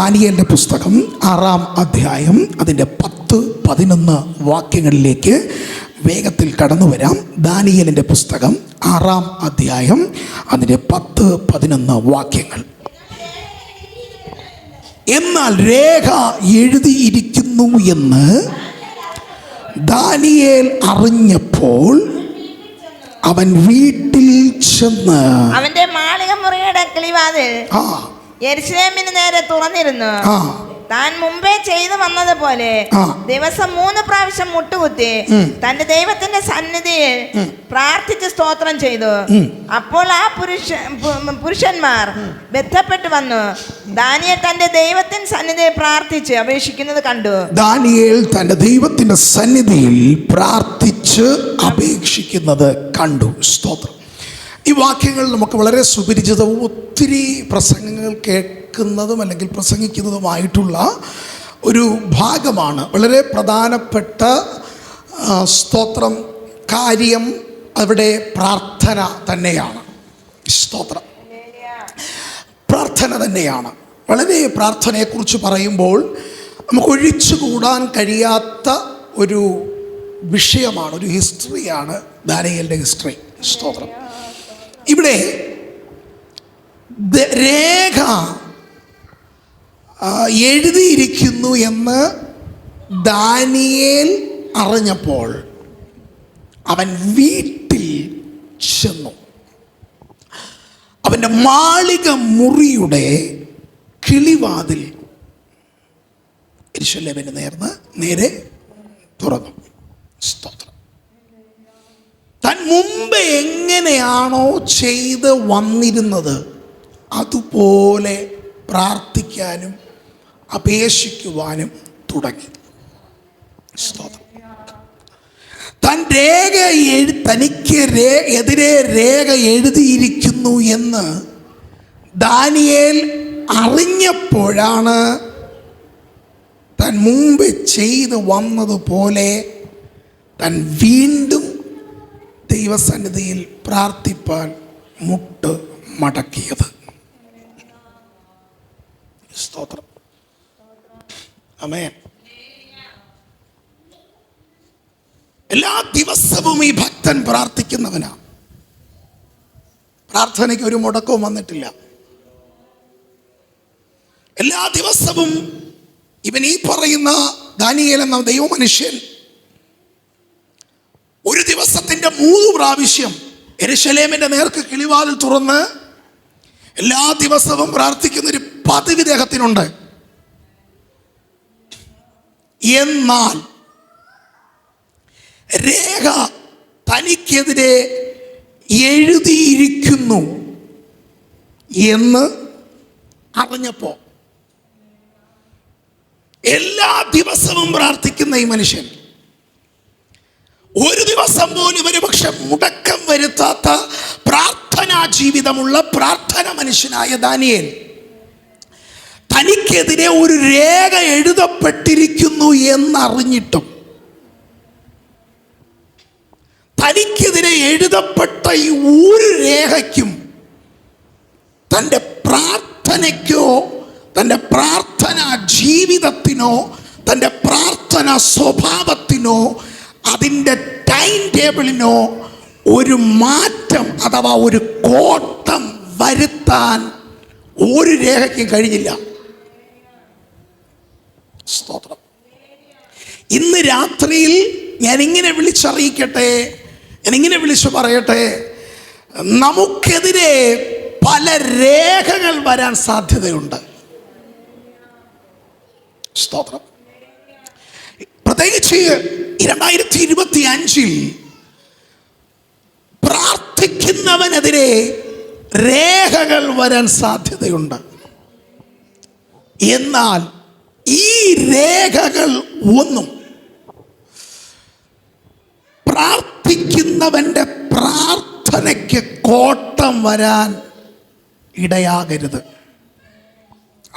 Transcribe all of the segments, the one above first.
ദാനിയേലിൻ്റെ പുസ്തകം 6-ാം അധ്യായം അതിൻ്റെ 10-11 വാക്യങ്ങളിലേക്ക് വേഗത്തിൽ കടന്നു വരാം. ദാനിയേലിൻ്റെ പുസ്തകം 6-ാം അധ്യായം അതിൻ്റെ 10-11 വാക്യങ്ങൾ. എന്നാൽ രേഖ എഴുതിയിരിക്കുന്നു എന്ന് ദാനിയേൽ അറിഞ്ഞപ്പോൾ അവൻ വീട്ടിൽ ചെന്ന് അവന്റെ മാളിക മുറിയുടെ കിളിവാതിൽ യെരൂശലേമിന് നേരെ തുറന്നിരുന്നു. താൻ മുമ്പേ ചെയ്തു വന്നതുപോലെ ദിവസം 3 പ്രാവശ്യം മുട്ടുകുത്തി തന്റെ ദൈവത്തിന്റെ സന്നിധിയിൽ പ്രാർത്ഥിച്ച് സ്തോത്രം ചെയ്തു. അപ്പോൾ ആ പുരുഷന്മാർ ബന്ധപ്പെട്ട് വന്നു ദാനിയേൽ തന്റെ ദൈവത്തിന്റെ സന്നിധിയിൽ പ്രാർത്ഥിച്ച് അപേക്ഷിക്കുന്നത് കണ്ടു. ദാനിയേൽ തന്റെ ദൈവത്തിന്റെ സന്നിധിയിൽ പ്രാർത്ഥിച്ച് അപേക്ഷിക്കുന്നത് കണ്ടു. സ്തോത്രം. ഈ വാക്യങ്ങൾ നമുക്ക് വളരെ സുപരിചിതവും ഒത്തിരി പ്രസംഗങ്ങൾ കേൾക്കുന്നതും അല്ലെങ്കിൽ പ്രസംഗിക്കുന്നതുമായിട്ടുള്ള ഒരു ഭാഗമാണ്. വളരെ പ്രധാനപ്പെട്ട സ്തോത്രം കാര്യം അവിടെ പ്രാർത്ഥന തന്നെയാണ്. സ്തോത്രം, പ്രാർത്ഥന തന്നെയാണ്. വളരെ പ്രാർത്ഥനയെക്കുറിച്ച് പറയുമ്പോൾ നമുക്ക് ഒഴിച്ചുകൂടാൻ കഴിയാത്ത ഒരു വിഷയമാണ്, ഒരു ഹിസ്റ്ററിയാണ് ദാനിയേലിൻ്റെ ഹിസ്റ്ററി. സ്തോത്രം. ഇവിടെ രേഖ എഴുതിയിരിക്കുന്നു എന്ന് ദാനിയേൽ അറിഞ്ഞപ്പോൾ അവൻ വീട്ടിൽ ചെന്നു. അവൻ്റെ മാളിക മുറിയുടെ കിളിവാതിൽ യെരൂശലേമിന് നേരെ തുറന്നു. സ്തോത്രം. താൻ മുമ്പ് എങ്ങനെയാണോ ചെയ്ത് വന്നിരുന്നത് അതുപോലെ പ്രാർത്ഥിക്കാനും അപേക്ഷിക്കുവാനും തുടങ്ങി. സ്തോത്രം. തനിക്ക് എതിരെ രേഖ എഴുതിയിരിക്കുന്നു എന്ന് ദാനിയേൽ അറിഞ്ഞപ്പോഴാണ് താൻ മുമ്പ് ചെയ്ത് വന്നതുപോലെ താൻ വീണ്ടും ദൈവസന്നിധിയിൽ പ്രാർത്ഥിപ്പാൻ മുട്ട് മടക്കിയത്. സ്തോത്രം. ആമേൻ. എല്ലാ ദിവസവും ഈ ഭക്തൻ പ്രാർത്ഥിക്കുന്നവനാ. പ്രാർത്ഥനയ്ക്ക് ഒരു മുടക്കവും വന്നിട്ടില്ല. എല്ലാ ദിവസവും ഇവൻ ഈ പറയുന്ന ദാനിയേൽ എന്ന ദൈവമനുഷ്യൻ ഒരു ദിവസത്തിന്റെ 3 പ്രാവശ്യം യെരൂശലേമിന്റെ നേർക്ക് കിളിവാതിൽ തുറന്ന് എല്ലാ ദിവസവും പ്രാർത്ഥിക്കുന്നൊരു പതിവ് ഇദ്ദേഹത്തിനുണ്ട്. എന്നാൽ രേഖ തനിക്കെതിരെ എഴുതിയിരിക്കുന്നു എന്ന് അറിഞ്ഞപ്പോ എല്ലാ ദിവസവും പ്രാർത്ഥിക്കുന്ന ഈ മനുഷ്യൻ ഒരു ദിവസം പോലും ഒരുപക്ഷെ മുടക്കം വരുത്താത്ത പ്രാർത്ഥനാ ജീവിതമുള്ള പ്രാർത്ഥന മനുഷ്യനായ ദാനിയേൽ തനിക്കെതിരെ ഒരു രേഖ എഴുതപ്പെട്ടിരിക്കുന്നു എന്നറിഞ്ഞിട്ടും തനിക്കെതിരെ എഴുതപ്പെട്ട ഈ ഒരു രേഖയ്ക്കും തൻ്റെ പ്രാർത്ഥനയ്ക്കോ തൻ്റെ പ്രാർത്ഥനാ ജീവിതത്തിനോ തൻ്റെ പ്രാർത്ഥനാ സ്വഭാവത്തിനോ അതിൻ്റെ ടൈം ടേബിളിനോ ഒരു മാറ്റം അഥവാ ഒരു കോട്ടം വരുത്താൻ ഒരു രേഖയ്ക്കും കഴിഞ്ഞില്ല. സ്തോത്രം. ഇന്ന് രാത്രിയിൽ ഞാനിങ്ങനെ വിളിച്ചറിയിക്കട്ടെ, ഞാനിങ്ങനെ വിളിച്ചു പറയട്ടെ, നമുക്കെതിരെ പല രേഖകൾ വരാൻ സാധ്യതയുണ്ട്. സ്തോത്രം. പ്രത്യേകിച്ച് 2025 പ്രാർത്ഥിക്കുന്നവനെതിരെ രേഖകൾ വരാൻ സാധ്യതയുണ്ട്. എന്നാൽ ഈ രേഖകൾ ഒന്നും പ്രാർത്ഥിക്കുന്നവന്റെ പ്രാർത്ഥനയ്ക്ക് കോട്ടം വരാൻ ഇടയാകരുത്.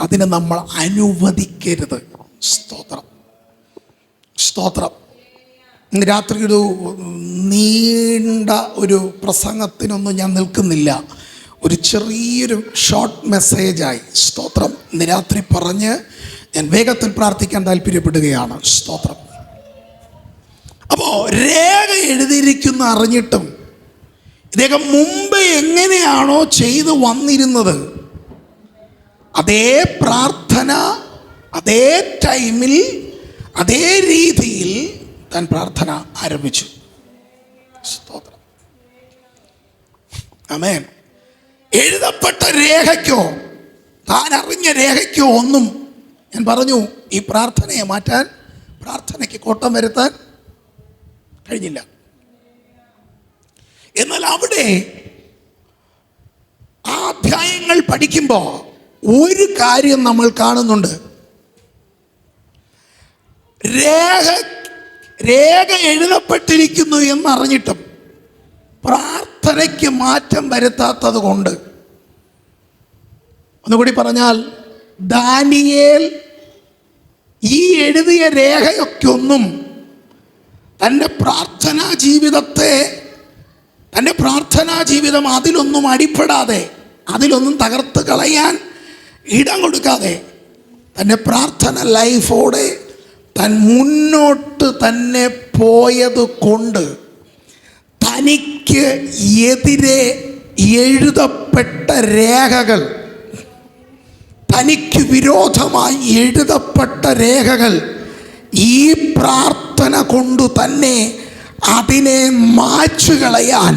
അതിന് നമ്മൾ അനുവദിക്കരുത്. സ്തോത്രം. സ്തോത്രം. ഇന്ന് രാത്രി ഒരു നീണ്ട ഒരു പ്രസംഗത്തിനൊന്നും ഞാൻ നിൽക്കുന്നില്ല. ഒരു ചെറിയൊരു ഷോർട്ട് മെസ്സേജായി. സ്തോത്രം. ഇന്ന് രാത്രി പറഞ്ഞ് ഞാൻ വേഗത്തിൽ പ്രാർത്ഥിക്കാൻ താല്പര്യപ്പെടുകയാണ്. സ്തോത്രം. അപ്പോൾ രേഖ എഴുതിയിരിക്കുന്ന അറിഞ്ഞിട്ടും ഇദ്ദേഹം മുമ്പ് എങ്ങനെയാണോ ചെയ്തു വന്നിരുന്നത് അതേ പ്രാർത്ഥന അതേ ടൈമിൽ അതേ രീതിയിൽ താൻ പ്രാർത്ഥന ആരംഭിച്ചു. സ്തോത്രം. ആമേൻ. എഴുതപ്പെട്ട രേഖയ്ക്കോ താൻ അറിഞ്ഞ രേഖയ്ക്കോ ഒന്നും ഞാൻ പറഞ്ഞു ഈ പ്രാർത്ഥനയെ മാറ്റാൻ, പ്രാർത്ഥനയ്ക്ക് കോട്ടം വരുത്താൻ കഴിഞ്ഞില്ല. എന്നാൽ അവിടെ ആ അധ്യായങ്ങൾ പഠിക്കുമ്പോൾ ഒരു കാര്യം നമ്മൾ കാണുന്നുണ്ട്. രേഖ എഴുതപ്പെട്ടിരിക്കുന്നു എന്നറിഞ്ഞിട്ടും പ്രാർത്ഥനയ്ക്ക് മാറ്റം വരുത്താത്തത് കൊണ്ട്, ഒന്നുകൂടി പറഞ്ഞാൽ ദാനിയേൽ ഈ എഴുതിയ രേഖയൊക്കെ ഒന്നും തൻ്റെ പ്രാർത്ഥനാ ജീവിതം അതിലൊന്നും അടിപ്പെടാതെ, അതിലൊന്നും തകർത്ത് കളയാൻ ഇടം കൊടുക്കാതെ തൻ്റെ പ്രാർത്ഥന ലൈഫോടെ താൻ മുന്നോട്ട് തന്നെ പോയത് കൊണ്ട് തനിക്ക് എതിരെ എഴുതപ്പെട്ട രേഖകൾ, തനിക്ക് വിരോധമായി എഴുതപ്പെട്ട രേഖകൾ ഈ പ്രാർത്ഥന കൊണ്ട് തന്നെ അതിനെ മായ്ച്ചു കളയാൻ,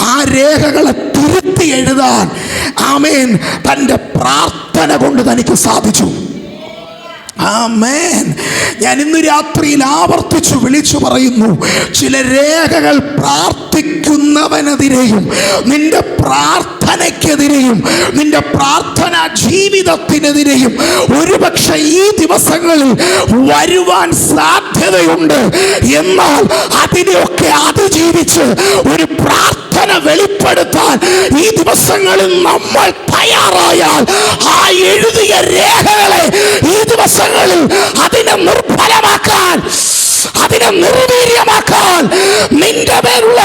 ആ രേഖകളെ തിരുത്തി എഴുതാൻ, ആമേൻ, തൻ്റെ പ്രാർത്ഥന കൊണ്ട് തനിക്ക് സാധിച്ചു. ആമേൻ. ഞാൻ ഇന്ന് രാത്രിയിൽ ആവർത്തിച്ചു വിളിച്ചു പറയുന്നു, ചില രേഖകൾ പ്രാർത്ഥിക്കുന്നവനെതിരെയും നിന്റെ പ്രാർത്ഥനയ്ക്കെതിരെയും നിന്റെ പ്രാർത്ഥനാ ജീവിതത്തിനെതിരെയും ഒരുപക്ഷെ ഈ ദിവസങ്ങളിൽ വരുവാൻ സാധ്യതയുണ്ട്. എന്നാൽ അതിനെയൊക്കെ അതിജീവിച്ച് ഒരു പ്രാർത്ഥന വെളിപ്പെടുത്താൻ ഈ ദിവസങ്ങളിൽ നമ്മൾ തയ്യാറായാൽ ആ എഴുതിയ രേഖകളെ ഈ ദിവസങ്ങളിൽ അതിനെ നിർഫലമാക്കാൻ, അതിനെ നിർവീര്യമാക്കാൻ നിന്റെ പേരുള്ള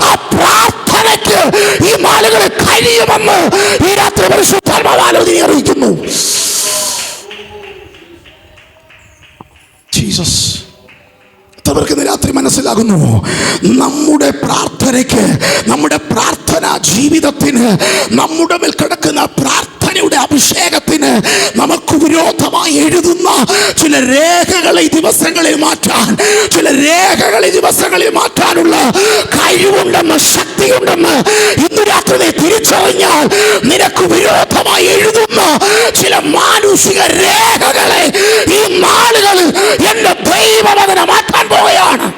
ആ പ്രാർത്ഥനയ്ക്ക് ഈ നാളുകളിൽ കഴിയുമെന്ന് ഈ രാത്രി പരിശുദ്ധാത്മാവിനെ അറിയിക്കുന്നു. ജീസസ്. എത്രപേർക്ക് ഇന്ന് രാത്രി മനസ്സിലാകുന്നു? നമ്മുടെ പ്രാർത്ഥനയ്ക്ക്, നമ്മുടെ പ്രാർത്ഥനാ ജീവിതത്തിന്, നമ്മുടെ മേൽ കിടക്കുന്ന പ്രാർത്ഥനയുടെ അഭിഷേകത്തിന് നമുക്ക് വിരോധമായി എഴുതുന്ന ചില രേഖകളെ ഈ ദിവസങ്ങളിൽ മാറ്റാൻ, ചില രേഖകളെ ദിവസങ്ങളിൽ മാറ്റാനുള്ള കഴിവുണ്ടെന്ന്, ശക്തിയുണ്ടെന്ന് ഇന്ന് രാത്രി നീ തിരിച്ചറിഞ്ഞാൽ നിനക്ക് വിരോധമായി എഴുതുന്ന ചില മാനുഷിക രേഖകളെ ഈ നാളുകളിൽ എന്റെ ദൈവം അതിനെ മാറ്റാൻ പോവുകയാണ്.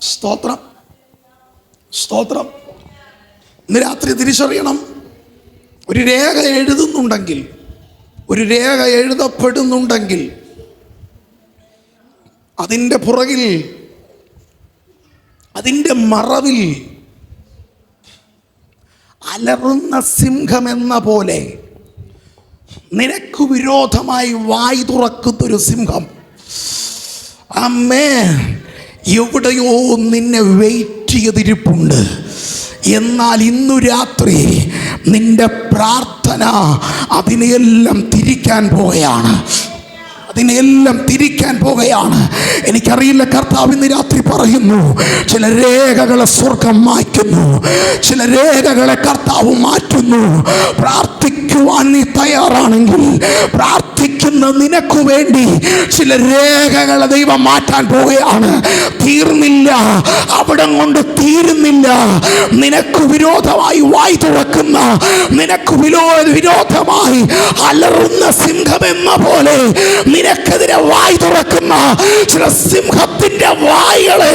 സ്തോത്രം, സ്തോത്രം. ഇന്ന് രാത്രി തിരിച്ചറിയണം, ഒരു രേഖ എഴുതുന്നുണ്ടെങ്കിൽ, ഒരു രേഖ എഴുതപ്പെടുന്നുണ്ടെങ്കിൽ അതിൻ്റെ പുറകിൽ, അതിൻ്റെ മറവിൽ അലറുന്ന സിംഹമെന്ന പോലെ നിനക്ക് വിരോധമായി വായ് തുറക്കുന്നൊരു സിംഹം, ആമേൻ, എവിടെയോ നിന്നെ വെയിറ്റ് ചെയ്തിരിപ്പുണ്ട്. എന്നാൽ ഇന്നു രാത്രി നിന്റെ പ്രാർത്ഥന അതിനെയെല്ലാം തിരിക്കാൻ പോവുകയാണ്, അതിനെല്ലാം തിരിക്കാൻ പോകുകയാണ്. എനിക്കറിയില്ല, കർത്താവ് ഇന്ന് രാത്രി പറയുന്നു, ചില രേഖകളെ സ്വർഗം മാറ്റുന്നു, ചില രേഖകളെ കർത്താവ് മാറ്റുന്നു. പ്രാർത്ഥിക്കുവാൻ നീ തയ്യാറാണെങ്കിൽ, പ്രാർത്ഥിക്കുന്ന നിനക്ക് വേണ്ടി ചില രേഖകളെ ദൈവം മാറ്റാൻ പോവുകയാണ്. തീർന്നില്ല, അവിടെ കൊണ്ട് തീരുന്നില്ല. നിനക്ക് വിരോധമായി വായ് തുറക്കുന്ന, നിനക്ക് വിരോധമായി അലറുന്ന സിംഹമെന്ന പോലെ നിനക്കെതിരെ വായ് തുറക്കുന്ന ചില സിംഹത്തിന്റെ വായ്കളെ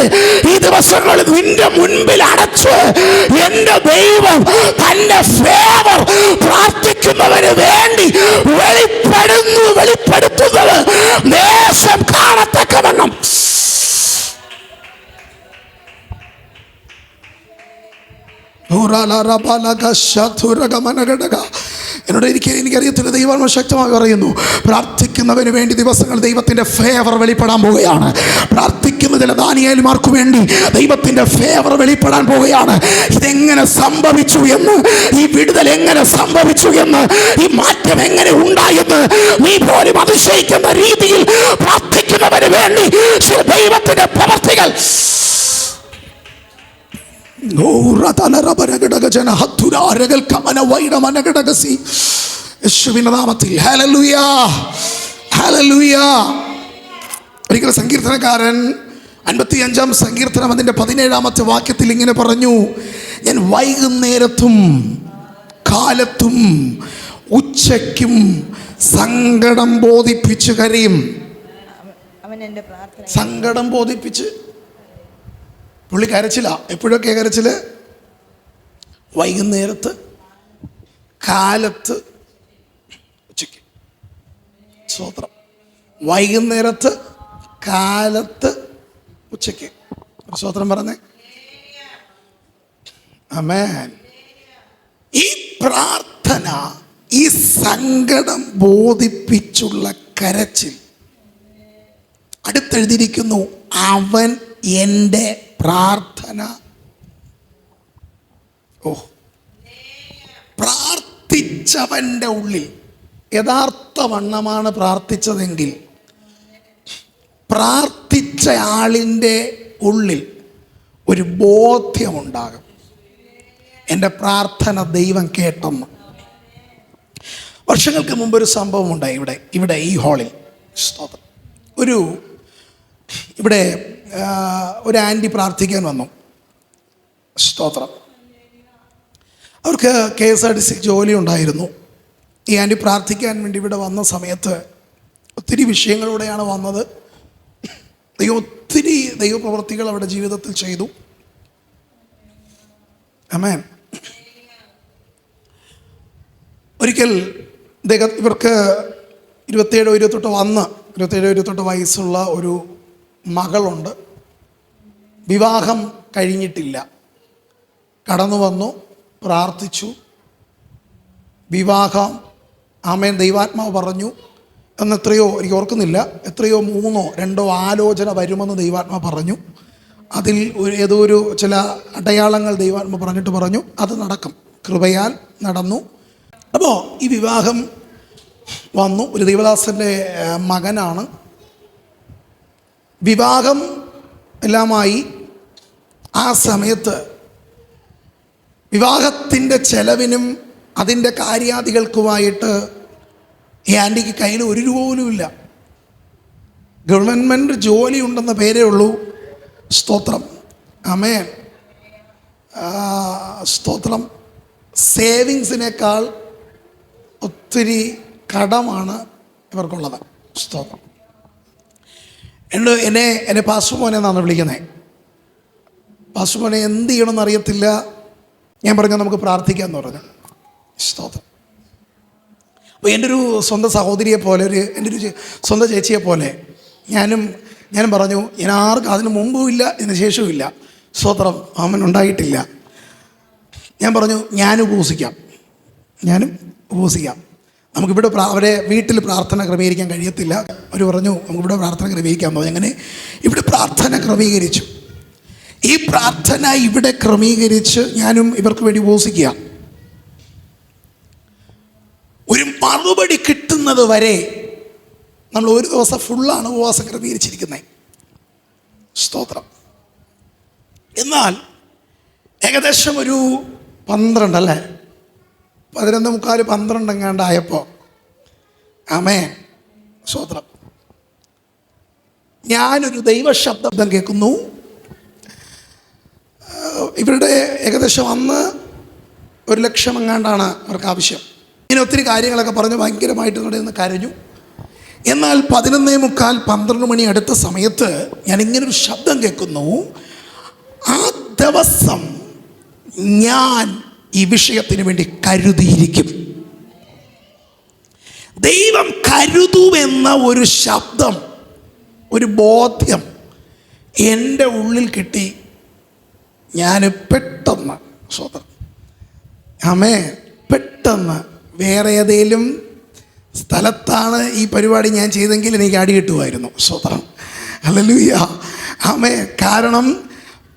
ഈ ദിവസങ്ങളിൽ നിന്റെ മുൻപിൽ അടച്ച് എന്റെ ദൈവം തന്റെ ഫേവർ പ്രാർത്ഥിക്കുന്നവന് വേണ്ടി വെളിപ്പെടുത്തുന്നത് ദേശം കാണത്തക്കവണ്ണം. എന്നോട് എനിക്കറിയത്തില്ല, ദൈവാത്മ ശക്തമായി പറയുന്നു, പ്രാർത്ഥിക്കുന്നവന് വേണ്ടി ദിവസങ്ങൾ ദൈവത്തിൻ്റെ ഫേവർ വെളിപ്പെടാൻ പോവുകയാണ്. പ്രാർത്ഥിക്കുന്ന ചില ദാനിയേൽമാർക്ക് വേണ്ടി ദൈവത്തിൻ്റെ ഫേവർ വെളിപ്പെടാൻ പോവുകയാണ്. ഇതെങ്ങനെ സംഭവിച്ചു എന്ന്, ഈ വിടുതൽ എങ്ങനെ സംഭവിച്ചു എന്ന്, ഈ മാറ്റം എങ്ങനെ ഉണ്ടായെന്ന് നീ പോലും അതിശയിക്കുന്ന രീതിയിൽ പ്രാർത്ഥിക്കുന്നവന് വേണ്ടി ദൈവത്തിൻ്റെ പ്രവർത്തികൾ നാമത്തിൽ. Hallelujah, hallelujah. ഒരിക്കൽ സങ്കീർത്തനക്കാരൻ 55-ാം സങ്കീർത്തനം അതിൻ്റെ 17-ാമത്തെ വാക്യത്തിൽ ഇങ്ങനെ പറഞ്ഞു, ഞാൻ വൈകുന്നേരത്തും കാലത്തും ഉച്ചയ്ക്കും സങ്കടം ബോധിപ്പിച്ച് കരയും. സങ്കടം ബോധിപ്പിച്ച് പുള്ളി കരച്ചില്ല. എപ്പോഴൊക്കെ കരച്ചില്? വൈകുന്നേരത്ത്, കാലത്ത്, ഉച്ചയ്ക്ക്. സ്തോത്രം. വൈകുന്നേരത്ത്, കാലത്ത്, ഉച്ചയ്ക്ക്. സ്തോത്രം പറഞ്ഞേ. ആമേൻ. ഈ പ്രാർത്ഥന, ഈ സങ്കടം ബോധിപ്പിച്ചുള്ള കരച്ചിൽ, അടുത്തെഴുതിയിരിക്കുന്നു, അവൻ എൻ്റെ പ്രാർത്ഥന. പ്രാർത്ഥിച്ചവൻ്റെ ഉള്ളിൽ യഥാർത്ഥ വണ്ണമാണ് പ്രാർത്ഥിച്ചതെങ്കിൽ, പ്രാർത്ഥിച്ച ആളിൻ്റെ ഉള്ളിൽ ഒരു ബോധ്യമുണ്ടാകും, എൻ്റെ പ്രാർത്ഥന ദൈവം കേട്ടെന്ന്. വർഷങ്ങൾക്ക് മുമ്പ് ഒരു സംഭവം ഉണ്ടായി ഇവിടെ ഈ ഹാളിൽ. ഇവിടെ ഒരു ആൻറ്റി പ്രാർത്ഥിക്കാൻ വന്നു. സ്തോത്രം. അവർക്ക് KSRTC ജോലി ഉണ്ടായിരുന്നു. ഈ ആൻറ്റി പ്രാർത്ഥിക്കാൻ വേണ്ടി ഇവിടെ വന്ന സമയത്ത് ഒത്തിരി വിഷയങ്ങളോടെയാണ് വന്നത്. ഒത്തിരി ദൈവപ്രവൃത്തികൾ അവരുടെ ജീവിതത്തിൽ ചെയ്തു. ആമേൻ. ഒരിക്കൽ ഇവർക്ക് 27-28 വയസ്സുള്ള ഒരു മകളുണ്ട്. വിവാഹം കഴിഞ്ഞിട്ടില്ല. കടന്നു വന്നു, പ്രാർത്ഥിച്ചു, വിവാഹം. ആമേൻ. ദൈവാത്മാവ് പറഞ്ഞു എന്നെത്രയോ, എനിക്ക് ഓർക്കുന്നില്ല, എത്രയോ 3-2 ആലോചന വരുമെന്ന് ദൈവാത്മാവ് പറഞ്ഞു. അതിൽ ഏതോ ഒരു ചില അടയാളങ്ങൾ ദൈവാത്മാവ് പറഞ്ഞിട്ട് പറഞ്ഞു അത് നടക്കും. കൃപയാൽ നടന്നു. അപ്പോൾ ഈ വിവാഹം വന്നു. ഒരു ദൈവദാസൻ്റെ മകനാണ്. വിവാഹം എല്ലാമായി. ആ സമയത്ത് വിവാഹത്തിൻ്റെ ചെലവിനും അതിൻ്റെ കാര്യാദികൾക്കുമായിട്ട് ഈ ആൻറ്റിക്ക് കയ്യിൽ 1 രൂപ പോലും ഇല്ല. ഗവൺമെൻറ് ജോലി ഉണ്ടെന്ന പേരേ ഉള്ളൂ. സ്തോത്രം. ആമേൻ. സ്തോത്രം. സേവിങ്സിനേക്കാൾ ഒത്തിരി കടമാണ് ഇവർക്കുള്ളത്. സ്തോത്രം. എന്നെ പാസ്റ്റർ മോനെ എന്നാണ് വിളിക്കുന്നത്. പാസ്റ്റർ മോനെ എന്ത് ചെയ്യണമെന്ന് അറിയത്തില്ല. ഞാൻ പറഞ്ഞു നമുക്ക് പ്രാർത്ഥിക്കാമെന്ന് പറഞ്ഞു. സ്തോത്രം. അപ്പോൾ എൻ്റെ ഒരു സ്വന്തം സഹോദരിയെ പോലെ, എൻ്റെ ഒരു സ്വന്തം ചേച്ചിയെ പോലെ ഞാനും പറഞ്ഞു, ഞാൻ ആർക്കും അതിന് മുമ്പും ഇല്ല ഇതിന് ശേഷവും ഇല്ല. സ്തോത്രം. അവൻ ഉണ്ടായിട്ടില്ല. ഞാൻ പറഞ്ഞു ഞാനും ഉപവസിക്കാം. നമുക്കിവിടെ അവരെ വീട്ടിൽ പ്രാർത്ഥന ക്രമീകരിക്കാൻ കഴിയത്തില്ല. അവർ പറഞ്ഞു നമുക്കിവിടെ പ്രാർത്ഥന ക്രമീകരിക്കാൻ പോകും. അങ്ങനെ ഇവിടെ പ്രാർത്ഥന ക്രമീകരിച്ചു. ഈ പ്രാർത്ഥന ഇവിടെ ക്രമീകരിച്ച് ഞാനും ഇവർക്ക് വേണ്ടി ഉപവസിക്കുക. ഒരു മറുപടി കിട്ടുന്നത് വരെ നമ്മൾ ഒരു ദിവസം ഫുള്ളാണ് ഉപവാസം ക്രമീകരിച്ചിരിക്കുന്നത്. സ്തോത്രം. എന്നാൽ ഏകദേശം ഒരു 12 അല്ലേ, 11:45 എങ്ങാണ്ടായപ്പോൾ ആമേൻ. സ്തോത്രം. ഞാനൊരു ദൈവശബ്ദം കേൾക്കുന്നു. ഇവരുടെ ഏകദേശം അന്ന് 1 ലക്ഷം എങ്ങാണ്ടാണ് അവർക്ക് ആവശ്യം. ഇങ്ങനെ ഒത്തിരി കാര്യങ്ങളൊക്കെ പറഞ്ഞ് ഭയങ്കരമായിട്ട് ഇവിടെ നിന്ന് കരഞ്ഞു. എന്നാൽ 11:45 മണി അടുത്ത സമയത്ത് ഞാൻ ഇങ്ങനൊരു ശബ്ദം കേൾക്കുന്നു. ആ ദിവസം ഞാൻ ഈ വിഷയത്തിന് വേണ്ടി കരുതിയിരിക്കും. ദൈവം കരുതുമെന്ന ഒരു ശബ്ദം, ഒരു ബോധ്യം എൻ്റെ ഉള്ളിൽ കിട്ടി. ഞാൻ പെട്ടെന്ന് പെട്ടെന്ന് വേറെ ഏതെങ്കിലും സ്ഥലത്താണ് ഈ പരിപാടി ഞാൻ ചെയ്തെങ്കിൽ എനിക്ക് അടി കിട്ടുമായിരുന്നു. സ്തോത്രം, ഹല്ലേലൂയ, ആമേൻ. കാരണം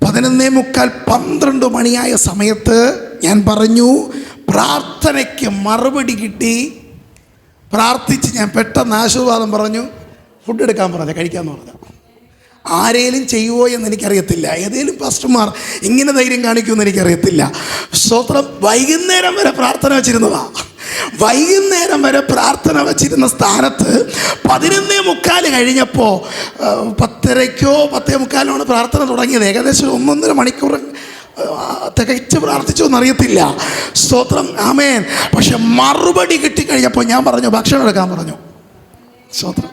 11:45 12 മണിയായ സമയത്ത് ഞാൻ പറഞ്ഞു പ്രാർത്ഥനയ്ക്ക് മറുപടി കിട്ടി. പ്രാർത്ഥിച്ച് ഞാൻ പെട്ടെന്ന് ആശീർവാദം പറഞ്ഞു, ഫുഡ് എടുക്കാൻ പറഞ്ഞു, കഴിക്കാമെന്ന് പറഞ്ഞു. ആരേലും ചെയ്യുമോ എന്ന് എനിക്കറിയത്തില്ല, ഏതെങ്കിലും പാസ്റ്റർമാർ ഇങ്ങനെ ധൈര്യം കാണിക്കുമെന്ന് എനിക്കറിയത്തില്ല. സ്തോത്രം. വൈകുന്നേരം വരെ പ്രാർത്ഥന വെച്ചിരുന്നതാ. വൈകുന്നേരം വരെ പ്രാർത്ഥന വച്ചിരുന്ന സ്ഥാനത്ത് 11:45 കഴിഞ്ഞപ്പോൾ 10:30 10:45 പ്രാർത്ഥന തുടങ്ങിയത്. ഏകദേശം 1.5 മണിക്കൂർ തികച്ച് പ്രാർത്ഥിച്ചോ എന്നറിയത്തില്ല. സ്തോത്രം, ആമേൻ. പക്ഷെ മറുപടി കിട്ടിക്കഴിഞ്ഞപ്പോൾ ഞാൻ പറഞ്ഞു ഭക്ഷണം എടുക്കാൻ പറഞ്ഞു. സ്തോത്രം.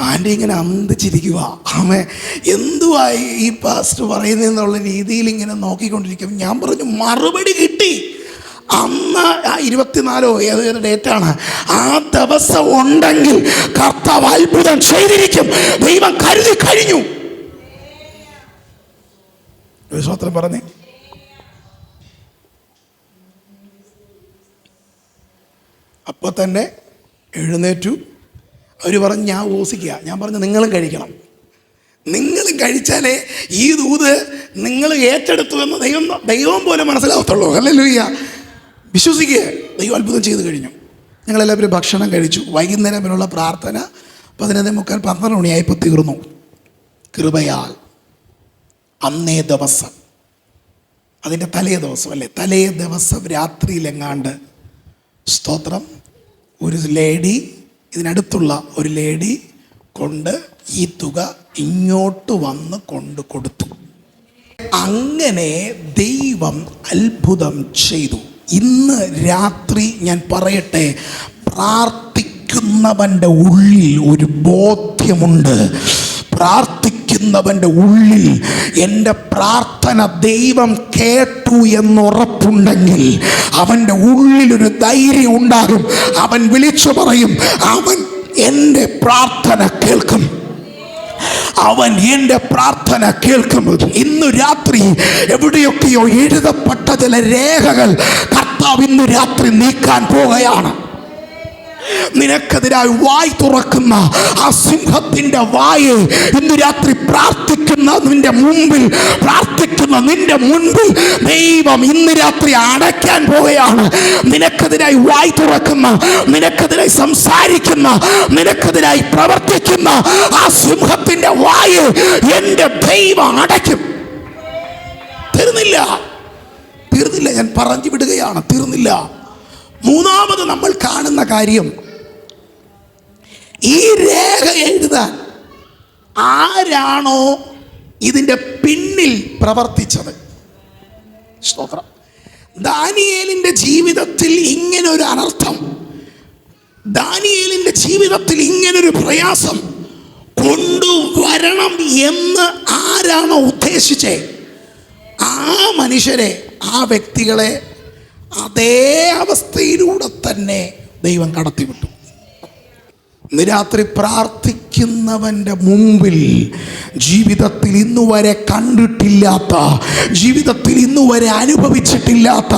ആൻറ്റി ഇങ്ങനെ അന്തിച്ചിരിക്കുക. ആമേ, എന്തുവാ ഈ പാസ്റ്റർ പറയുന്നതെന്നുള്ള രീതിയിൽ ഇങ്ങനെ നോക്കിക്കൊണ്ടിരിക്കും. ഞാൻ പറഞ്ഞു മറുപടി കിട്ടി. അന്ന് 24 ഏതൊരു ഡേറ്റാണ്, ആ ദിവസം ഉണ്ടെങ്കിൽ കർത്താവ് അത്ഭുതം ചെയ്തിരിക്കും. ദൈവം കരുതി കഴിഞ്ഞു. വിശ്വാസം പറഞ്ഞേ. അപ്പൊ തന്നെ എഴുന്നേറ്റു. അവർ പറഞ്ഞു ഞാൻ ഓസിക്കുക. ഞാൻ പറഞ്ഞു നിങ്ങളും കഴിക്കണം, നിങ്ങളും കഴിച്ചാലേ ഈ ദൂത് നിങ്ങൾ ഏറ്റെടുത്തു എന്ന് ദൈവം പോലെ മനസ്സിലാവത്തുള്ളൂ. ഹല്ലേലൂയ. വിശ്വസിക്കുക, ദൈവം അത്ഭുതം ചെയ്തു കഴിഞ്ഞു. ഞങ്ങളെല്ലാവരും ഭക്ഷണം കഴിച്ചു. വൈകുന്നേരം വരെയുള്ള പ്രാർത്ഥന 11:45 12 മണിയായപ്പോൾ തീർന്നു. കൃപയാൽ അന്നേ ദിവസം, അതിൻ്റെ തലേ ദിവസം അല്ലേ, തലേ ദിവസം രാത്രിയിലെങ്ങാണ്ട്, സ്തോത്രം, ഒരു ലേഡി, ഇതിനടുത്തുള്ള ഒരു ലേഡി കൊണ്ട് ഈ തുക ഇങ്ങോട്ട് വന്ന് കൊണ്ട് കൊടുത്തു. അങ്ങനെ ദൈവം അത്ഭുതം ചെയ്തു. ഇന്ന് രാത്രി ഞാൻ പറയട്ടെ, പ്രാർത്ഥിക്കുന്നവൻ്റെ ഉള്ളിൽ ഒരു ബോധ്യമുണ്ട്. പ്രാർത്ഥിക്കുന്നവൻ്റെ ഉള്ളിൽ എൻ്റെ പ്രാർത്ഥന ദൈവം കേട്ടു എന്നുറപ്പുണ്ടെങ്കിൽ അവൻ്റെ ഉള്ളിലൊരു ധൈര്യം ഉണ്ടാകും. അവൻ വിളിച്ചു പറയും, അവൻ എൻ്റെ പ്രാർത്ഥന കേൾക്കും, അവൻ എൻ്റെ പ്രാർത്ഥന കേൾക്കും. ഇന്നു രാത്രി എവിടെയൊക്കെയോ എഴുതപ്പെട്ട ചില രേഖകൾ കർത്താവ് ഇന്ന് രാത്രി നീക്കാൻ പോവുകയാണ്. നിനക്കെതിരായി വായ് തുറക്കുന്ന ആ സിംഹത്തിന്റെ വായ് ഇന്ന് രാത്രി പ്രാർത്ഥിക്കുന്ന നിന്റെ മുൻപിൽ ദൈവം ഇന്ന് രാത്രി അടയ്ക്കാൻ പോവുകയാണ്. നിനക്കെതിരായി വായ് തുറക്കുന്ന, നിനക്കെതിരായി സംസാരിക്കുന്ന, നിനക്കെതിരായി പ്രവർത്തിക്കുന്ന ആ സിംഹത്തിന്റെ വായ് എൻ്റെ ദൈവം അടയ്ക്കും. തീർന്നില്ല, ഞാൻ പറഞ്ഞു വിടുകയാണ്, തീർന്നില്ല. മൂന്നാമത് നമ്മൾ കാണുന്ന കാര്യം, ഈ രേഖ എഴുതാൻ ആരാണോ ഇതിൻ്റെ പിന്നിൽ പ്രവർത്തിച്ചത്. സ്തോത്രം. ദാനിയേലിൻ്റെ ജീവിതത്തിൽ ഇങ്ങനൊരു അനർത്ഥം, ദാനിയേലിൻ്റെ ജീവിതത്തിൽ ഇങ്ങനൊരു പ്രയാസം കൊണ്ടുവരണം എന്ന് ആരാണോ ഉദ്ദേശിച്ചേ, ആ മനുഷ്യരെ, ആ വ്യക്തികളെ അതേ അവസ്ഥയിലൂടെ തന്നെ ദൈവം കടത്തിവിട്ടു. ഇന്ന് രാത്രി പ്രാർത്ഥിക്കുന്നവൻ്റെ മുമ്പിൽ ജീവിതത്തിൽ ഇന്നുവരെ കണ്ടിട്ടില്ലാത്ത, ജീവിതത്തിൽ ഇന്നുവരെ അനുഭവിച്ചിട്ടില്ലാത്ത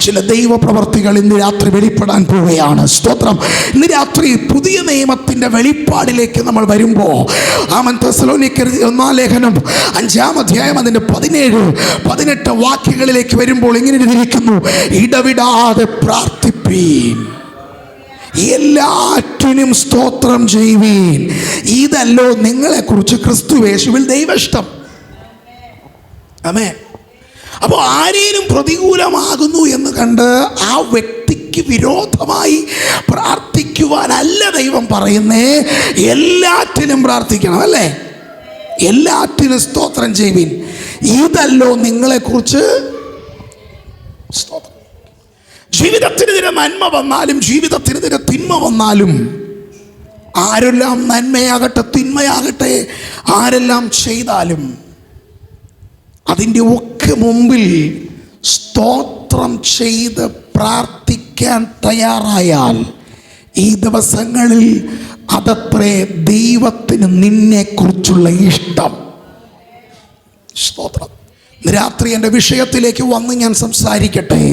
ചില ദൈവപ്രവർത്തികൾ ഇന്ന് രാത്രി വെളിപ്പെടാൻ പോവുകയാണ്. സ്തോത്രം. ഇന്ന് രാത്രി പുതിയ നിയമത്തിൻ്റെ വെളിപ്പാടിലേക്ക് നമ്മൾ വരുമ്പോൾ, തെസ്സലോനിക്കർ 1 ലേഖനം 5 അധ്യായം അതിൻ്റെ 17 18 വാക്യങ്ങളിലേക്ക് വരുമ്പോൾ ഇങ്ങനെ എഴുതിയിരിക്കുന്നു, ഇടവിടാതെ പ്രാർത്ഥിപ്പീൻ, എല്ലാറ്റിനും സ്തോത്രം ചെയ്യുവീൻ, ഇതല്ലോ നിങ്ങളെക്കുറിച്ച് ക്രിസ്തുയേശുവിൽ ദൈവഇഷ്ടം. ആമേൻ. അപ്പോൾ ആരേലും പ്രതികൂലമാകുന്നു എന്ന് കണ്ട് ആ വ്യക്തിക്ക് വിരോധമായി പ്രാർത്ഥിക്കുവാനല്ല ദൈവം പറയുന്നേ, എല്ലാറ്റിനും പ്രാർത്ഥിക്കണം, അല്ലേ? എല്ലാറ്റിനും സ്തോത്രം ചെയ്യുവീൻ, ഇതല്ലോ നിങ്ങളെക്കുറിച്ച് സ്തോത്രം. ജീവിതത്തിനെതിരെ നന്മ വന്നാലും ജീവിതത്തിനെതിരെ തിന്മ വന്നാലും, ആരെല്ലാം നന്മയാകട്ടെ തിന്മയാകട്ടെ ആരെല്ലാം ചെയ്താലും അതിൻ്റെ ഒക്കെ മുമ്പിൽ സ്തോത്രം ചെയ്ത് പ്രാർത്ഥിക്കാൻ തയ്യാറായാൽ ഈ ദിവസങ്ങളിൽ അതത്രേ ദൈവത്തിന് നിന്നെക്കുറിച്ചുള്ള ഇഷ്ടം. സ്തോത്രം. രാത്രി എൻ്റെ വിഷയത്തിലേക്ക് വന്ന് ഞാൻ സംസാരിക്കട്ടെ.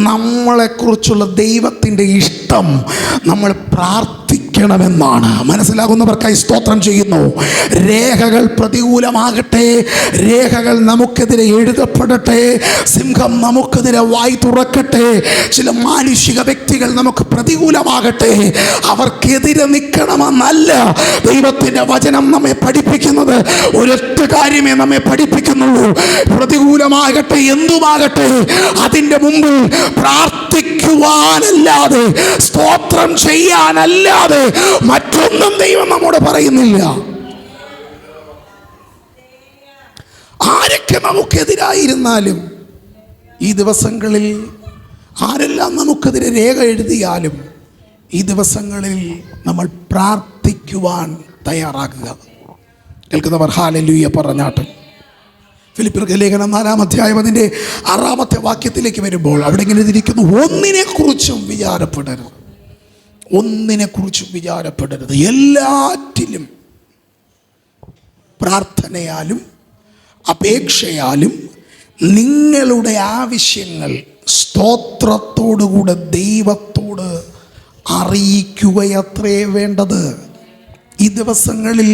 നമ്മളെക്കുറിച്ചുള്ള ദൈവത്തിൻ്റെ ഇഷ്ടം നമ്മൾ പ്രാർത്ഥിക്കണമെന്നാണ്. മനസ്സിലാകുന്നവർക്കായി സ്തോത്രം ചെയ്യുന്നു. രേഖകൾ പ്രതികൂലമാകട്ടെ, രേഖകൾ നമുക്കെതിരെ എഴുതപ്പെടട്ടെ, സിംഹം നമുക്കെതിരെ വായി തുറക്കട്ടെ, ചില മാനുഷിക വ്യക്തികൾ നമുക്ക് പ്രതികൂലമാകട്ടെ, അവർക്കെതിരെ നിൽക്കണമെന്നല്ല ദൈവത്തിൻ്റെ വചനം നമ്മെ പഠിപ്പിക്കുന്നത്. ഒരൊറ്റ കാര്യമേ നമ്മെ പഠിപ്പിക്കുന്നുള്ളൂ. പ്രതികൂലമാകട്ടെ, എന്തുമാകട്ടെ, അതിൻ്റെ മുമ്പിൽ പ്രാർത്ഥിക്കുവാനല്ലാതെ, സ്തോത്രം ചെയ്യാനല്ലാതെ മറ്റൊന്നും ദൈവം നമ്മോട് പറയുന്നില്ല. ആരൊക്കെ നമുക്കെതിരായിരുന്നാലും ഈ ദിവസങ്ങളിൽ, ആരെല്ലാം നമുക്കെതിരെ രേഖ എഴുതിയാലും ഈ ദിവസങ്ങളിൽ നമ്മൾ പ്രാർത്ഥിക്കുവാൻ തയ്യാറാക്കുക. കേൾക്കുന്നവർ ഹല്ലേലൂയ പറഞ്ഞാട്ട്. ഫിലിപ്പിയർക്ക് ലേഖനം 4-ാം അധ്യായം അതിൻ്റെ 6-ാമത്തെ വാക്യത്തിലേക്ക് വരുമ്പോൾ അവിടെ ഇങ്ങനെ ഇരിക്കുന്നു: ഒന്നിനെക്കുറിച്ചും വിചാരപ്പെടരുത്, ഒന്നിനെക്കുറിച്ചും വിചാരപ്പെടരുത്, എല്ലാറ്റിലും പ്രാർത്ഥനയാലും അപേക്ഷയാലും നിങ്ങളുടെ ആവശ്യങ്ങൾ സ്തോത്രത്തോടുകൂടെ ദൈവത്തോട് അറിയിക്കുകയത്രേ വേണ്ടത്. ഈ ദിവസങ്ങളിൽ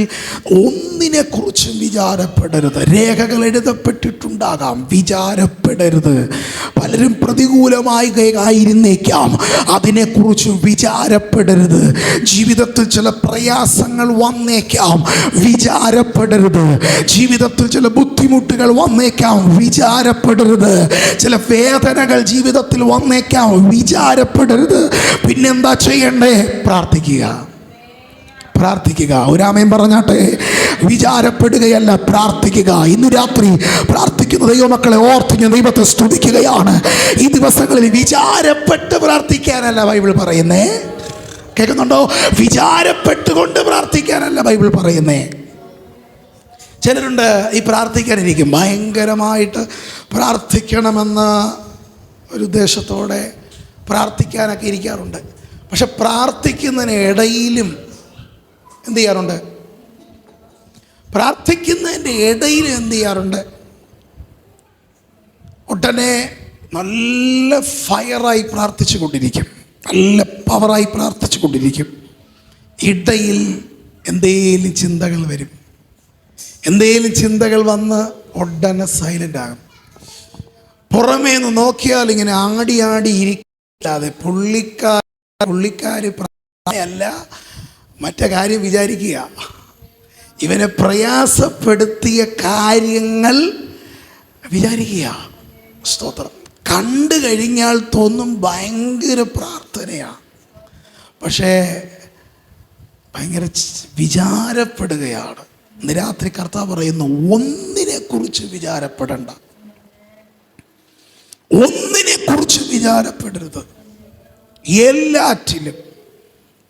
ഒന്നിനെക്കുറിച്ചും വിചാരപ്പെടരുത്. രേഖകൾ എഴുതപ്പെട്ടിട്ടുണ്ടാകാം, വിചാരപ്പെടരുത്. പലരും പ്രതികൂലമായി ആയിരുന്നേക്കാം, അതിനെക്കുറിച്ച് വിചാരപ്പെടരുത്. ജീവിതത്തിൽ ചില പ്രയാസങ്ങൾ വന്നേക്കാം, വിചാരപ്പെടരുത്. ജീവിതത്തിൽ ചില ബുദ്ധിമുട്ടുകൾ വന്നേക്കാം, വിചാരപ്പെടരുത്. ചില വേദനകൾ ജീവിതത്തിൽ വന്നേക്കാം, വിചാരപ്പെടരുത്. പിന്നെന്താ ചെയ്യണ്ടേ? പ്രാർത്ഥിക്കുക. ഒരാമേൻ പറഞ്ഞാട്ടെ. വിചാരപ്പെടുകയല്ല, പ്രാർത്ഥിക്കുക. ഇന്ന് രാത്രി പ്രാർത്ഥിക്കുന്ന ദൈവമക്കളെ ഓർത്ത് ഞാൻ ദൈവത്തെ സ്തുതിക്കുകയാണ്. ഈ ദിവസങ്ങളിൽ വിചാരപ്പെട്ട് പ്രാർത്ഥിക്കാനല്ല ബൈബിൾ പറയുന്നേ. കേൾക്കുന്നുണ്ടോ? വിചാരപ്പെട്ടുകൊണ്ട് പ്രാർത്ഥിക്കാനല്ല ബൈബിൾ പറയുന്നേ. ചിലരുണ്ട് ഈ പ്രാർത്ഥിക്കാനിരിക്കും, ഭയങ്കരമായിട്ട് പ്രാർത്ഥിക്കണമെന്ന ഒരു ഉദ്ദേശത്തോടെ പ്രാർത്ഥിക്കാനൊക്കെ ഇരിക്കാറുണ്ട്. പക്ഷെ പ്രാർത്ഥിക്കുന്നതിന് ഇടയിലും എന്ത് ചെയ്യാറുണ്ട്? പ്രാർത്ഥിക്കുന്നതിൻ്റെ ഇടയിൽ എന്ത് ചെയ്യാറുണ്ട്? ഉടനെ നല്ല ഫയറായി പ്രാർത്ഥിച്ചു കൊണ്ടിരിക്കും, നല്ല പവറായി പ്രാർത്ഥിച്ചു കൊണ്ടിരിക്കും. ഇടയിൽ എന്തേലും ചിന്തകൾ വരും. എന്തേലും ചിന്തകൾ വന്ന് ഉടനെ സൈലൻ്റ് ആകും. പുറമേ നിന്ന് നോക്കിയാൽ ഇങ്ങനെ ആടി ഇരിക്കാതെ പുള്ളിക്കാര് അല്ല മറ്റേ കാര്യം വിചാരിക്കുക. ഇവനെ പ്രയാസപ്പെടുത്തിയ കാര്യങ്ങൾ വിചാരിക്കുക. സ്തോത്രം. കണ്ടു കഴിഞ്ഞാൽ തോന്നും ഭയങ്കര പ്രാർത്ഥനയാണ്, പക്ഷേ ഭയങ്കര വിചാരപ്പെടുകയാണ്. ഇന്ന് രാത്രി കർത്താവ് പറയുന്നു, ഒന്നിനെക്കുറിച്ച് വിചാരപ്പെടണ്ട, ഒന്നിനെക്കുറിച്ച് വിചാരപ്പെടരുത്. എല്ലാറ്റിലും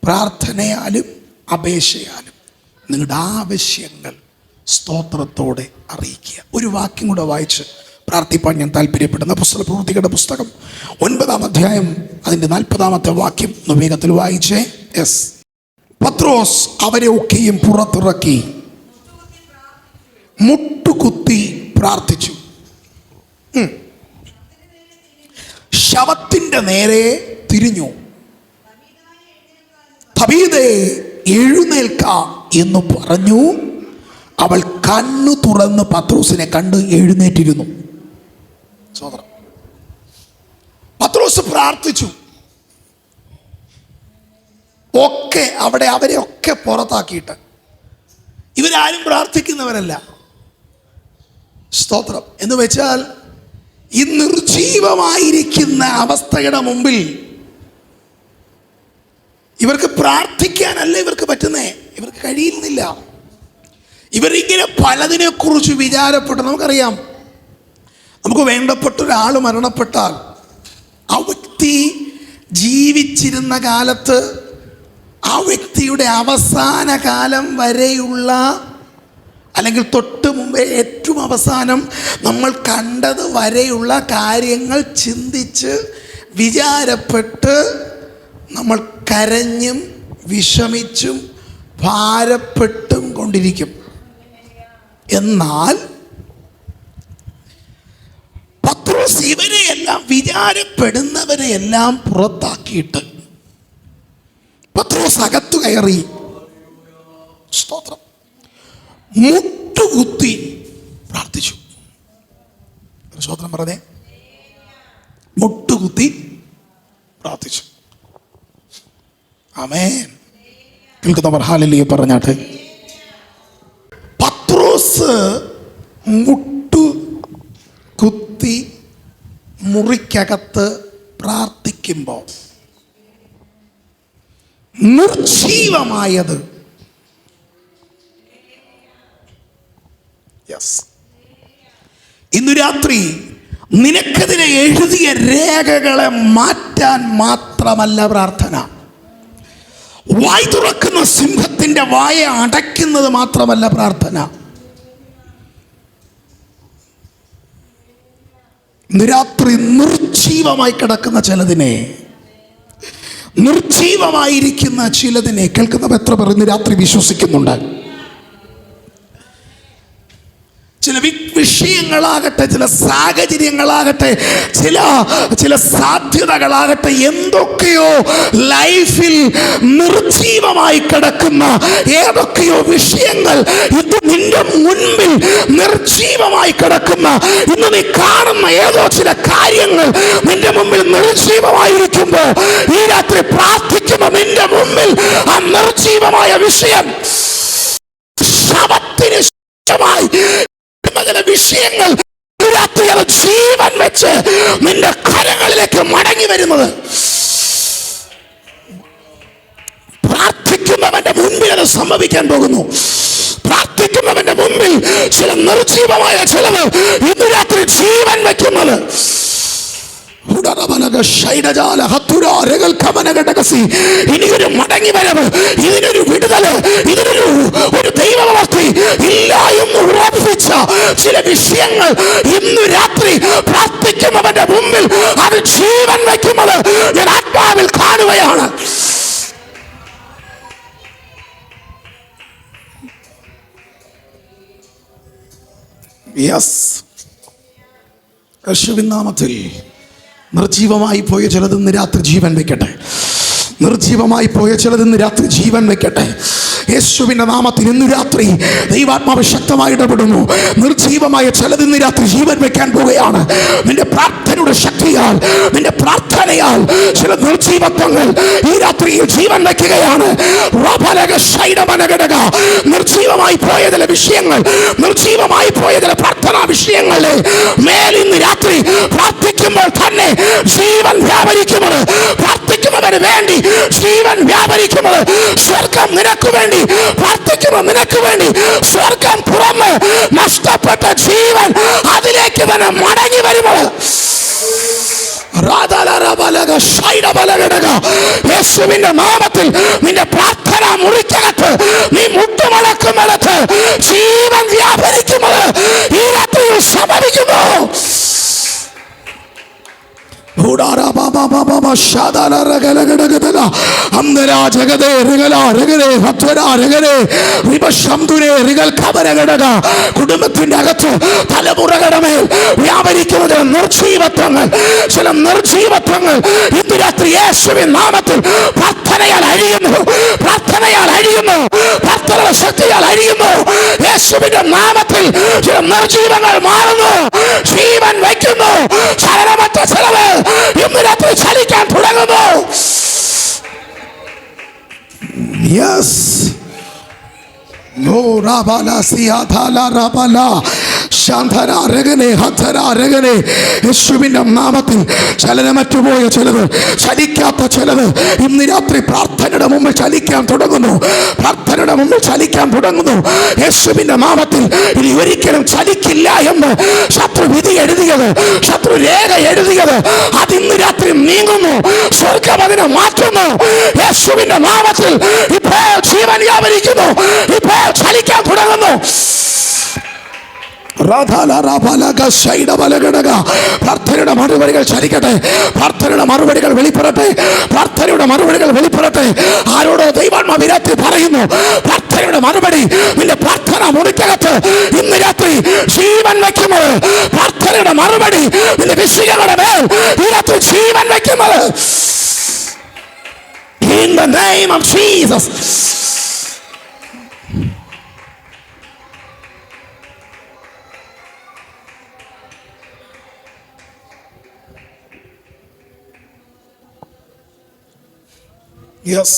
പ്രാർത്ഥനയാലും അപേക്ഷയാലും നിങ്ങളുടെ ആവശ്യങ്ങൾ സ്തോത്രത്തോടെ അറിയിക്കുക. ഒരു വാക്യം കൂടെ വായിച്ച് പ്രാർത്ഥിപ്പാൻ ഞാൻ താല്പര്യപ്പെടുന്ന പ്രവൃത്തികളുടെ പുസ്തകം 9-ാം അധ്യായം അതിൻ്റെ 40-ാമത്തെ വാക്യം ഒന്ന് വേഗത്തിൽ വായിച്ചേ. യെസ്. പത്രോസ് അവരെ ഒക്കെയും പുറത്തിറക്കി മുട്ടുകുത്തി പ്രാർത്ഥിച്ചു. ശവത്തിൻ്റെ നേരെ തിരിഞ്ഞു. തബീതേ, എഴുന്നേൽക്ക എന്ന് പറഞ്ഞു. അവൾ കണ്ണു തുറന്ന് പത്രോസിനെ കണ്ട് എഴുന്നേറ്റിരുന്നു. പത്രോസ് പ്രാർത്ഥിച്ചു. ഒക്കെ അവിടെ അവരെ ഒക്കെ പുറത്താക്കിയിട്ട്, ഇവരാരും പ്രാർത്ഥിക്കുന്നവരല്ല. സ്തോത്രം. എന്ന് വെച്ചാൽ ഈ നിർജീവമായിരിക്കുന്ന അവസ്ഥയുടെ മുമ്പിൽ ഇവർക്ക് പ്രാർത്ഥിക്കാനല്ല ഇവർക്ക് പറ്റുന്നേ, ഇവർക്ക് കഴിയുന്നില്ല. ഇവരിങ്ങനെ പലതിനെക്കുറിച്ച് വിചാരപ്പെട്ടു. നമുക്കറിയാം, നമുക്ക് വേണ്ടപ്പെട്ട ഒരാൾ മരണപ്പെട്ടാൽ ആ വ്യക്തി ജീവിച്ചിരുന്ന കാലത്ത് ആ വ്യക്തിയുടെ അവസാന കാലം വരെയുള്ള, അല്ലെങ്കിൽ തൊട്ട് മുമ്പേ ഏറ്റവും അവസാനം നമ്മൾ കണ്ടത് വരെയുള്ള കാര്യങ്ങൾ ചിന്തിച്ച് വിചാരപ്പെട്ട് നമ്മൾ കരഞ്ഞും വിഷമിച്ചും ഭാരപ്പെട്ടും കൊണ്ടിരിക്കും. എന്നാൽ പത്രോസ് ഇവരെയെല്ലാം, വിചാരപ്പെടുന്നവരെയെല്ലാം പുറത്താക്കിയിട്ട് പത്രോസ് അകത്തു കയറി. സ്തോത്രം. മുട്ടുകുത്തി പ്രാർത്ഥിച്ചു. സ്തോത്രം പറഞ്ഞേ. മുട്ടുകുത്തി പ്രാർത്ഥിച്ചു. ആമേൻ. കേൾക്കുന്നവർ ഹല്ലേലൂയ പറഞ്ഞാട്ടെ. പത്രോസ് മുട്ടുകുത്തി മുറിക്കകത്ത് പ്രാർത്ഥിക്കുമ്പോൾ നിർജീവമായത് ഇന്നു രാത്രി നിനക്കെതിരെ എഴുതിയ രേഖകളെ മാറ്റാൻ മാത്രമല്ല പ്രാർത്ഥന. വായ് തുറക്കുന്ന സിംഹത്തിന്റെ വായ അടയ്ക്കുന്നത് മാത്രമല്ല പ്രാർത്ഥന. ഇന്ന് രാത്രി നിർജീവമായി കിടക്കുന്ന ചിലതിനെ, നിർജീവമായിരിക്കുന്ന ചിലതിനെ കേൾക്കുന്നവർ എത്ര പേർ ഇന്ന് രാത്രി വിശ്വസിക്കുന്നുണ്ട്? ചില വിഷയങ്ങളാകട്ടെ, ചില സാഹചര്യങ്ങളാകട്ടെ, ചില സാധ്യതകളാകട്ടെ, എന്തൊക്കെയോ ലൈഫിൽ നിർജീവമായി കിടക്കുന്ന ഏതൊക്കെയോ വിഷയങ്ങൾ ഇത് നിന്റെ മുൻപിൽ നിർജീവമായി കിടക്കുന്ന, ഇന്ന് നീ കാണുന്ന ഏതോ ചില കാര്യങ്ങൾ നിന്റെ മുമ്പിൽ നിർജീവമായിരിക്കുമ്പോൾ ഈ രാത്രി പ്രാർത്ഥിക്കുമ്പോൾ നിന്റെ മുമ്പിൽ ആ നിർജീവമായ വിഷയം ശവത്തിന് ചില വിഷയങ്ങൾ ജീവൻ വെച്ച് നിന്റെ കരങ്ങളിലേക്ക് മടങ്ങി വരുന്നത് പ്രാർത്ഥിക്കുന്നവന്റെ മുൻപിൽ അത് സംഭവിക്കാൻ പോകുന്നു. പ്രാർത്ഥിക്കുന്നവന്റെ മുൻപിൽ ചില നിർജീവമായ ചിലവ് ഇന്ന് രാത്രി ജീവൻ വെക്കുന്നത്. ഇനിയൊരു മടങ്ങി വരവ്, ഇതിനൊരു വിടുതല്, ഇതിനൊരു ദൈവവ്യവസ്ഥ ഇല്ല എന്ന് ഉറപ്പിച്ച ചില വിഷയങ്ങൾ ഇന്ന് രാത്രി പ്രാർത്ഥിക്കുന്നവന്റെ മുമ്പിൽ അത് ജീവൻ വയ്ക്കുന്നത് ഞാൻ ആത്മാവിൽ കാണുകയാണ്. യേശുവിൻ നാമത്തിൽ നിർജീവമായി പോയ ചിലതിന്ന് രാത്രി ജീവൻ വെക്കട്ടെ. നിർജീവമായി പോയ ചിലതിന്ന് രാത്രി ജീവൻ വെക്കട്ടെ. യേശുവിന്റെ നാമത്തിൽ ഇന്ന് രാത്രി ദൈവാത്മാവ് ശക്തമായി ഇടപെടുന്നു. നിർജീവമായ ചിലതിന്ന് രാത്രി ജീവൻ വെക്കാൻ പോവുകയാണ്. നിന്റെ പ്രാർത്ഥനയുടെ ശക്തിയാൽ, നിന്റെ പ്രാർത്ഥനയാൽ ചില നിർജീവത്വങ്ങൾ ഈ രാത്രിയിൽ ജീവൻ വെക്കുകയാണ്. നിർജീവമായി പോയ ചില വിഷയങ്ങൾ, നിർജീവമായി പോയ ചില പ്രാർത്ഥനാ വിഷയങ്ങളെ മേൽ ഇന്ന് രാത്രി പ്രാർത്ഥിക്കുമ്പോൾ തന്നെ ജീവൻ വ്യാപരിക്കുന്നത്, പ്രാർത്ഥിക്കുന്നവന് വേണ്ടി ജീവൻ വ്യാപരിക്കുന്നത്, സ്വർഗം നിനക്ക് വേണ്ടി പ്രാർത്ഥിക്കുമ്പോൾ നിനക്ക് വേണ്ടി സ്വർഗം തുറന്ന് നഷ്ടപ്പെട്ട ജീവൻ അതിലേക്ക് തന്നെ മടങ്ങി വരുമ്പോൾ യേശുവിന്റെ നാമത്തിൽ നിന്റെ പ്രാർത്ഥന മുറിക്കകത്ത് നീ മുട്ടുമടക്കുന്നിടത്ത് ജീവൻ വ്യാപരിക്കുന്നത് ഈ രാത്രിയിൽ സംഭവിക്കുന്നു. കുടുംബത്തിന്റെ അകത്ത് തലമുറകളുടെ മേൽ വ്യാപരിക്കുന്നത് നിർജീവത്വങ്ങൾ, ചില നിർജീവത്വങ്ങൾ ഇന്ന് രാത്രി യേശുവിൻ നാമത്തിൽ പ്രാർത്ഥനയാൽ അഴിയുന്നു, പ്രാർത്ഥനയാൽ അഴിയുന്നു, പ്രാർത്ഥനയുടെ ശക്തിയാൽ അഴിയുന്നു. യേശുവിന്റെ നാമത്തിൽ ചില നിർജീവങ്ങൾ മാറുന്നു, ജീവൻ വയ്ക്കുന്നു. ചലനമറ്റ ചെലവ് ഇന്ന് രാത്രി ചലിക്കാൻ തുടങ്ങുന്നു. യേശുവിന്റെ നാമത്തിൽ ചലനമറ്റുപോയ ചിലത്, ചലിക്കാത്ത ചിലത് ഇന്ന് രാത്രി പ്രാർത്ഥനയുടെ മുമ്പിൽ ചലിക്കാൻ തുടങ്ങുന്നു, പ്രാർത്ഥനയുടെ മുമ്പിൽ ചലിക്കാൻ തുടങ്ങുന്നു. യേശുവിന്റെ നാമത്തിൽ ഇനി ഒരിക്കലും ചലിക്കില്ല എന്ന് ശത്രു വിധി എഴുതിയത്, ശത്രു രേഖ എഴുതിയത് അതിന്ന് രാത്രി നീങ്ങുന്നു. സ്വർഗം അതിനെ മാറ്റുന്നു. യേശുവിന്റെ നാമത്തിൽ ഇപ്പോൾ ജീവൻ വ്യാപരിക്കുന്നു, ഇപ്പോൾ ചലിക്കാൻ തുടങ്ങുന്നു. പ്രാർത്ഥനയുടെ മറുപടികൾ ചലിക്കട്ടെ, പ്രാർത്ഥനയുടെ മറുപടികൾ വെളിപ്പെടട്ടെ, പ്രാർത്ഥനയുടെ മറുപടികൾ വെളിപ്പെടട്ടെ. ആരോടോ ദൈവാത്മാവ് രാത്രി പറയുന്നു, പ്രാർത്ഥനയുടെ മറുപടി നിന്റെ പ്രാർത്ഥന മുറിക്കകത്ത് ഇന്ന് രാത്രി ജീവൻ വയ്ക്കുന്നത്, പ്രാർത്ഥനയുടെ ചോദ്യങ്ങളുടെ മറുപടി നിന്റെ വിഷയങ്ങളുടെ മേൽ ഈ രാത്രി ജീവൻ വയ്ക്കുന്നത് in the name of Jesus. Yes,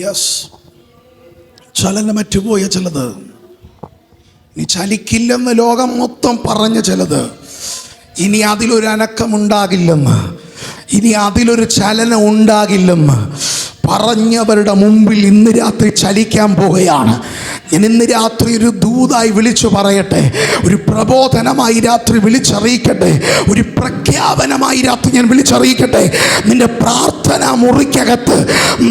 yes. ചലനമറ്റുപോയ ചിലത്, ഇനി ചലിക്കില്ലെന്ന് ലോകം മൊത്തം പറഞ്ഞ ചിലത്, ഇനി അതിലൊരു അനക്കമുണ്ടാകില്ലെന്ന്, ഇനി അതിലൊരു ചലനം ഉണ്ടാകില്ലെന്ന് പറഞ്ഞവരുടെ മുമ്പിൽ ഇന്ന് രാത്രി ചലിക്കാൻ പോവുകയാണ്. ഞാൻ ഇന്ന് രാത്രി ഒരു ദൂതായി വിളിച്ചു പറയട്ടെ, ഒരു പ്രബോധനമായി രാത്രി വിളിച്ചറിയിക്കട്ടെ, ഒരു പ്രഖ്യാപനമായി രാത്രി ഞാൻ വിളിച്ചറിയിക്കട്ടെ. നിന്റെ പ്രാർത്ഥന മുറിക്കകത്ത്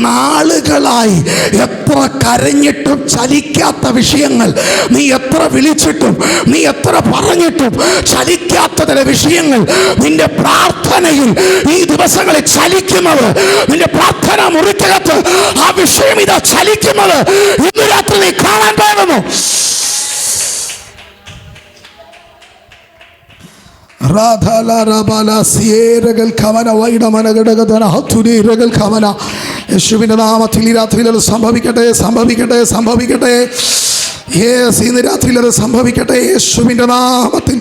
നാളുകളായി എത്ര കരഞ്ഞിട്ടും ചലിക്കാത്ത വിഷയങ്ങൾ, നീ എത്ര വിളിച്ചിട്ടും നീ എത്ര പറഞ്ഞിട്ടും ചലിക്കാത്ത ചില വിഷയങ്ങൾ നിന്റെ പ്രാർത്ഥനയിൽ ഈ ദിവസങ്ങളിൽ ചലിക്കുന്നത്, നിന്റെ പ്രാർത്ഥന മുറിക്കകത്ത് ആ വിഷയം ഇതാ ചലിക്കുന്നത് ഇന്ന് രാത്രി നീ കാണാൻ പോകുന്നു. യേശുവിന്റെ നാമത്തിൽ ഈ രാത്രിയിൽ അത് സംഭവിക്കട്ടെ, സംഭവിക്കട്ടെ, സംഭവിക്കട്ടെ. ഇന്ന് രാത്രിയിൽ അത് സംഭവിക്കട്ടെ യേശുവിന്റെ നാമത്തിൽ.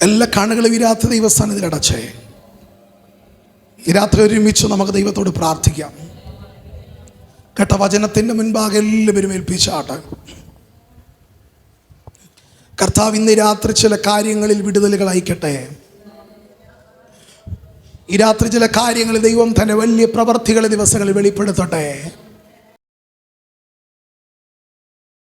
എല്ലാ കണ്ണുകളും ഈ രാത്രി ദൈവസ്ഥാനത്തിൽ അടച്ചേ. ഈ രാത്രി ഒരുമിച്ച് നമുക്ക് ദൈവത്തോട് പ്രാർത്ഥിക്കാം. കേട്ട വചനത്തിൻ്റെ മുൻപാകെ എല്ലാവരും ഏൽപ്പിച്ചാട്ടെ. കർത്താവ് ഇന്ന് രാത്രി ചില കാര്യങ്ങളിൽ വിടുതലുകൾ അയക്കട്ടെ. ഈ രാത്രി ചില കാര്യങ്ങളിൽ ദൈവം തൻ്റെ വലിയ പ്രവർത്തികളെ ദിവസങ്ങളിൽ വെളിപ്പെടുത്തട്ടെ.